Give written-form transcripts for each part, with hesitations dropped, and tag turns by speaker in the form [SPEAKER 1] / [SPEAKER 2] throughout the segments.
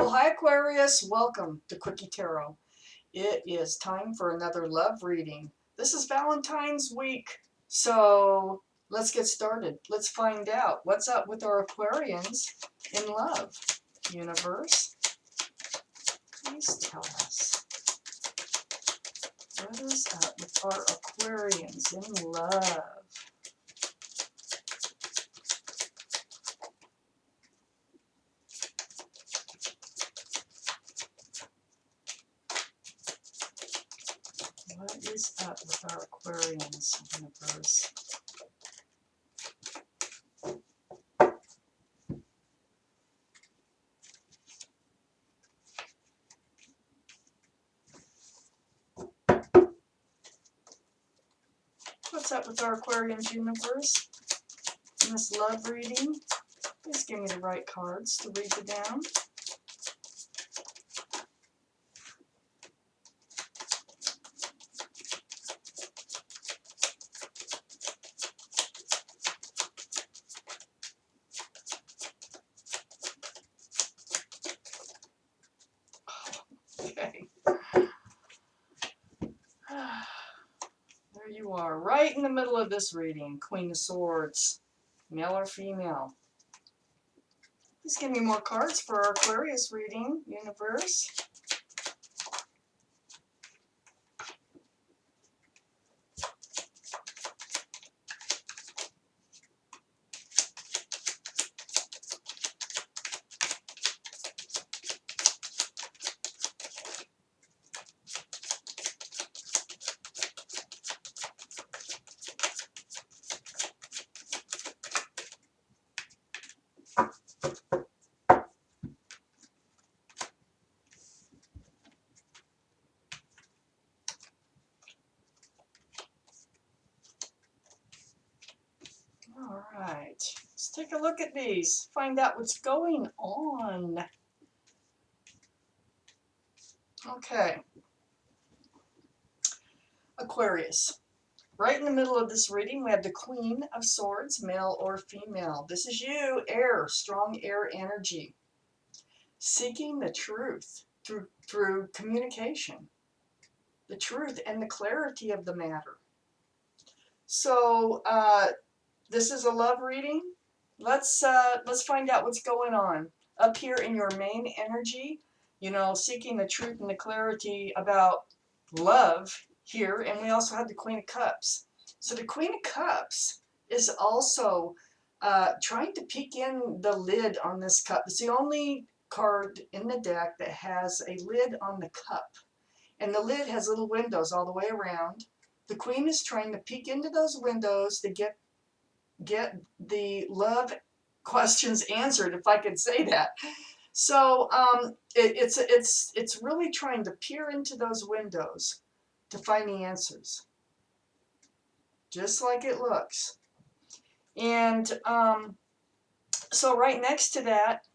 [SPEAKER 1] Well, hi Aquarius, welcome to Quickie Tarot. It is time for another love reading. This is Valentine's week, so let's get started. Let's find out what's up with our Aquarians in love. Universe, please tell us what is up with our Aquarians in love. What is up with our Aquarians, universe? What's up with our Aquarians, universe? In this love reading, please give me the right cards to read it down. Okay. There you are, right in the middle of this reading. Queen of Swords, male or female. Please give me more cards for our Aquarius reading, universe. All right, let's take a look at these, find out what's going on. Okay, Aquarius. Right in the middle of this reading, we have the Queen of Swords, male or female. This is you, air, strong air energy. Seeking the truth through communication. The truth and the clarity of the matter. So this is a love reading. Let's find out what's going on up here in your main energy. You know, seeking the truth and the clarity about love here, and we also have the Queen of Cups. So the Queen of Cups is also trying to peek in the lid on this cup. It's the only card in the deck that has a lid on the cup, and the lid has little windows all the way around. The Queen is trying to peek into those windows to get the love questions answered, if I could say that. So it's really trying to peer into those windows to find the answers, just like it looks. And so right next to that,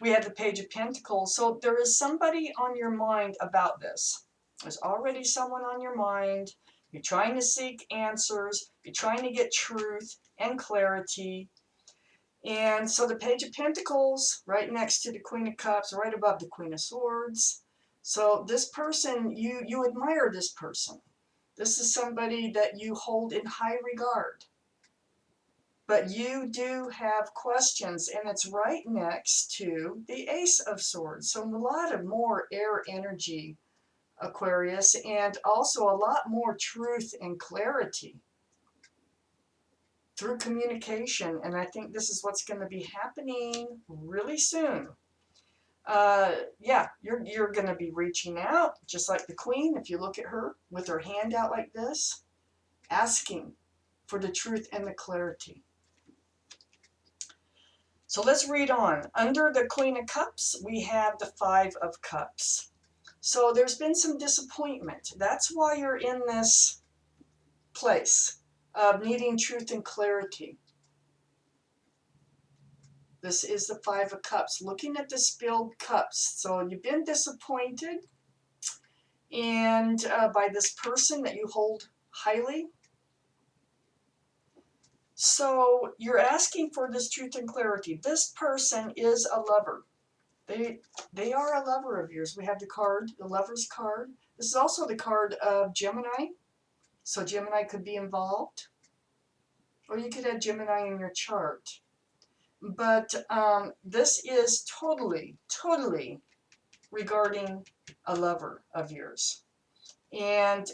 [SPEAKER 1] we have the Page of Pentacles. So there is somebody on your mind about this. There's already someone on your mind. You're trying to seek answers. You're trying to get truth and clarity. And so the Page of Pentacles, right next to the Queen of Cups, right above the Queen of Swords. So this person, you admire this person. This is somebody that you hold in high regard. But you do have questions, and it's right next to the Ace of Swords. So a lot of more air energy, Aquarius, and also a lot more truth and clarity through communication. And I think this is what's going to be happening really soon. Yeah, you're going to be reaching out, just like the Queen. If you look at her with her hand out like this, asking for the truth and the clarity. So let's read on. Under the Queen of Cups, we have the Five of Cups. So there's been some disappointment. That's why you're in this place of needing truth and clarity. This is the Five of Cups. Looking at the spilled cups. So you've been disappointed and by this person that you hold highly. So you're asking for this truth and clarity. This person is a lover. They are a lover of yours. We have the card, the Lover's card. This is also the card of Gemini. So Gemini could be involved. Or you could have Gemini in your chart. But this is totally, totally regarding a lover of yours. And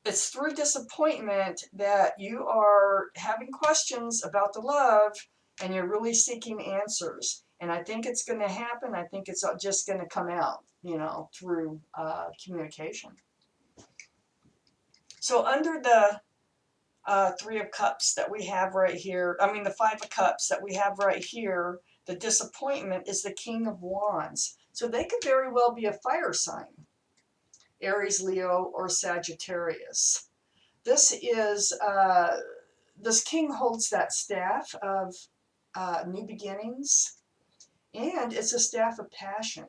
[SPEAKER 1] it's through disappointment that you are having questions about the love and you're really seeking answers. And I think it's going to happen. I think it's just going to come out, you know, through communication. So under the Three of Cups that we have right here, I mean the Five of Cups that we have right here, the disappointment is the King of Wands. So they could very well be a fire sign, Aries, Leo, or Sagittarius. This is, this king holds that staff of new beginnings, and it's a staff of passion,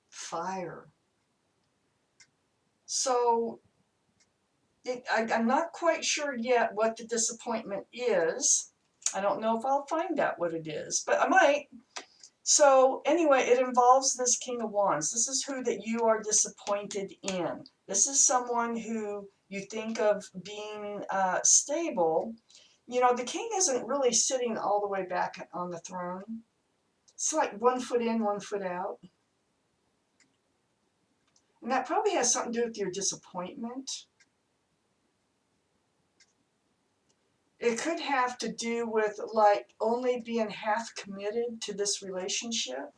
[SPEAKER 1] fire. So I'm not quite sure yet what the disappointment is. I don't know if I'll find out what it is, but I might. So anyway, it involves this King of Wands. This is who that you are disappointed in. This is someone who you think of being stable. You know, the king isn't really sitting all the way back on the throne. It's like 1 foot in, 1 foot out. And that probably has something to do with your disappointment. It could have to do with like only being half committed to this relationship.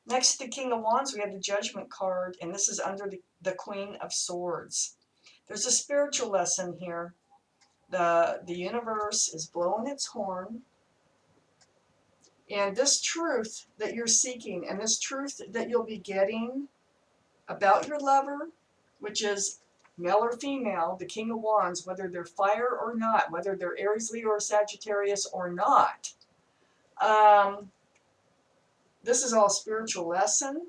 [SPEAKER 1] Next to the King of Wands, we have the Judgment card, and this is under the Queen of Swords. There's a spiritual lesson here. The universe is blowing its horn, and this truth that you're seeking and this truth that you'll be getting about your lover, which is male or female, the King of Wands, whether they're fire or not, whether they're Aries, Leo, or Sagittarius or not, this is all spiritual lesson,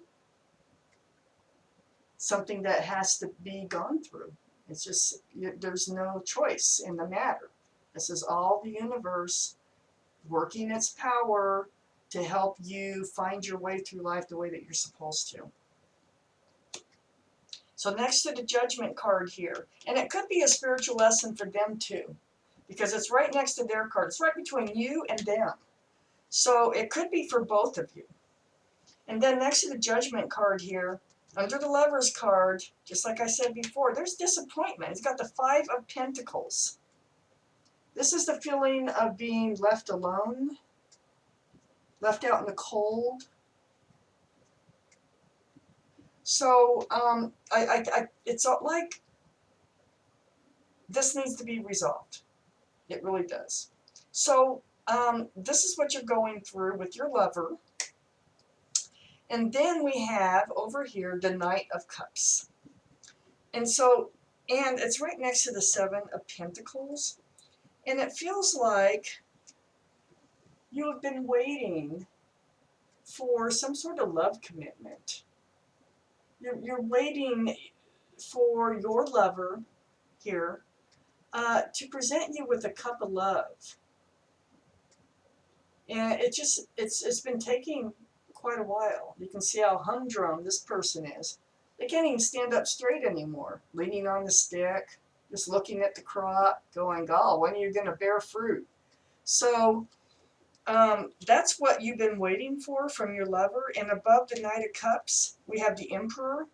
[SPEAKER 1] something that has to be gone through. It's just, there's no choice in the matter. This is all the universe working its power to help you find your way through life the way that you're supposed to. So next to the Judgment card here, and it could be a spiritual lesson for them too, because it's right next to their card. It's right between you and them. So it could be for both of you. And then next to the Judgment card here, under the Lover's card, just like I said before, there's disappointment. It's got the Five of Pentacles. This is the feeling of being left alone, left out in the cold. So it's like this needs to be resolved. It really does. So this is what you're going through with your lover. And then we have over here the Knight of Cups. And so, and it's right next to the Seven of Pentacles. And it feels like you have been waiting for some sort of love commitment. You're waiting for your lover here to present you with a cup of love. And it's been taking quite a while. You can see how humdrum this person is. They can't even stand up straight anymore, leaning on the stick, just looking at the crop, going, "Oh, when are you going to bear fruit?" So that's what you've been waiting for from your lover. And above the Knight of Cups, we have the Emperor.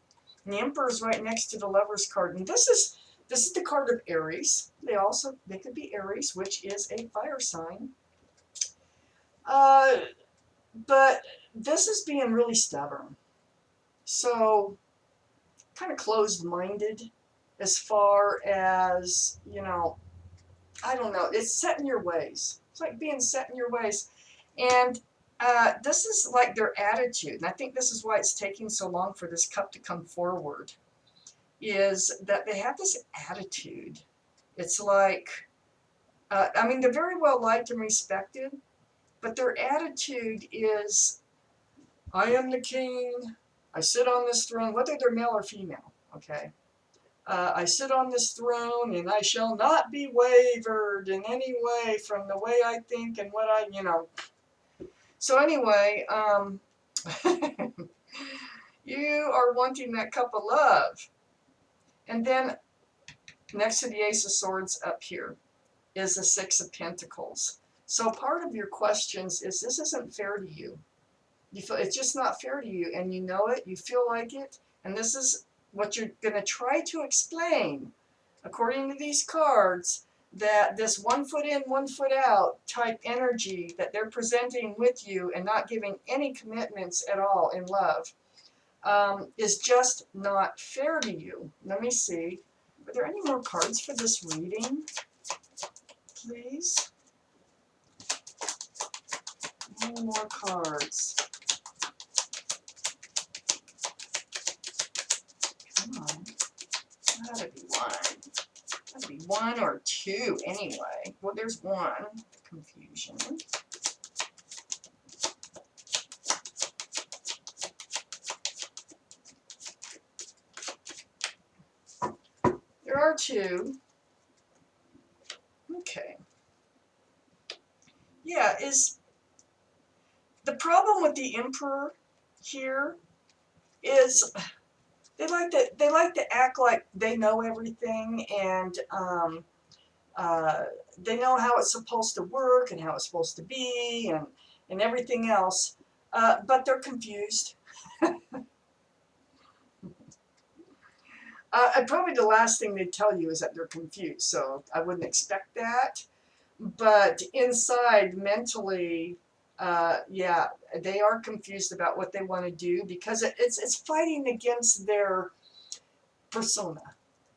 [SPEAKER 1] And the Emperor is right next to the Lover's card. And this is the card of Aries. They could be Aries, which is a fire sign. But this is being really stubborn. So kind of closed-minded as far as, you know, I don't know. It's set in your ways. It's like being set in your ways. And this is like their attitude. And I think this is why it's taking so long for this cup to come forward, is that they have this attitude. It's like, I mean, they're very well liked and respected, but their attitude is, I am the king, I sit on this throne, whether they're male or female, okay? I sit on this throne and I shall not be wavered in any way from the way I think and what I, you know. So anyway, you are wanting that cup of love. And then next to the Ace of Swords up here is the Six of Pentacles. So part of your questions is this isn't fair to you. You feel it's just not fair to you, and you know it, you feel like it, and this is what you're going to try to explain, according to these cards, that this 1 foot in, 1 foot out type energy that they're presenting with you and not giving any commitments at all in love is just not fair to you. Let me see. Are there any more cards for this reading, please? Any more cards? Come on. Gotta be one. Gotta be one or two anyway. Well, there's one. Confusion. There are two. Okay. Yeah, is the problem with the Emperor here is they like to act like they know everything, and they know how it's supposed to work and how it's supposed to be, and everything else, but they're confused. Probably the last thing they tell you is that they're confused, so I wouldn't expect that. But inside, mentally, yeah, they are confused about what they want to do, because it's fighting against their persona.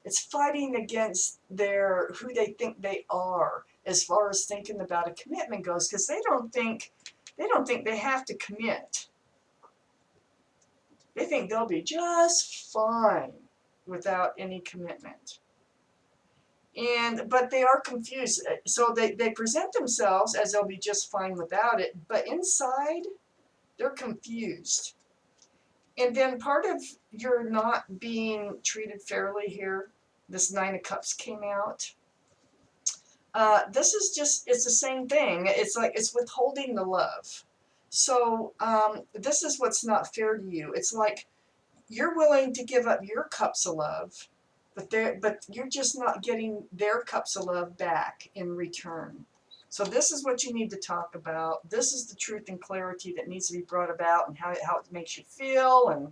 [SPEAKER 1] It's fighting against their who they think they are as far as thinking about a commitment goes, because they don't think they have to commit. They think they'll be just fine without any commitment. But they are confused. So they present themselves as they'll be just fine without it, but inside they're confused. And then part of your not being treated fairly here, this Nine of Cups came out. This is just, it's the same thing. It's like it's withholding the love. So this is what's not fair to you. It's like you're willing to give up your cups of love, but you're just not getting their cups of love back in return. So this is what you need to talk about. This is the truth and clarity that needs to be brought about, and how it makes you feel, and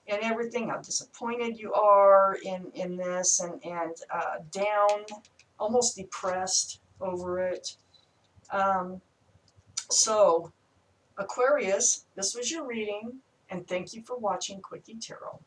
[SPEAKER 1] everything, how disappointed you are in this, and down, almost depressed over it. So Aquarius, this was your reading, and thank you for watching Quickie Tarot.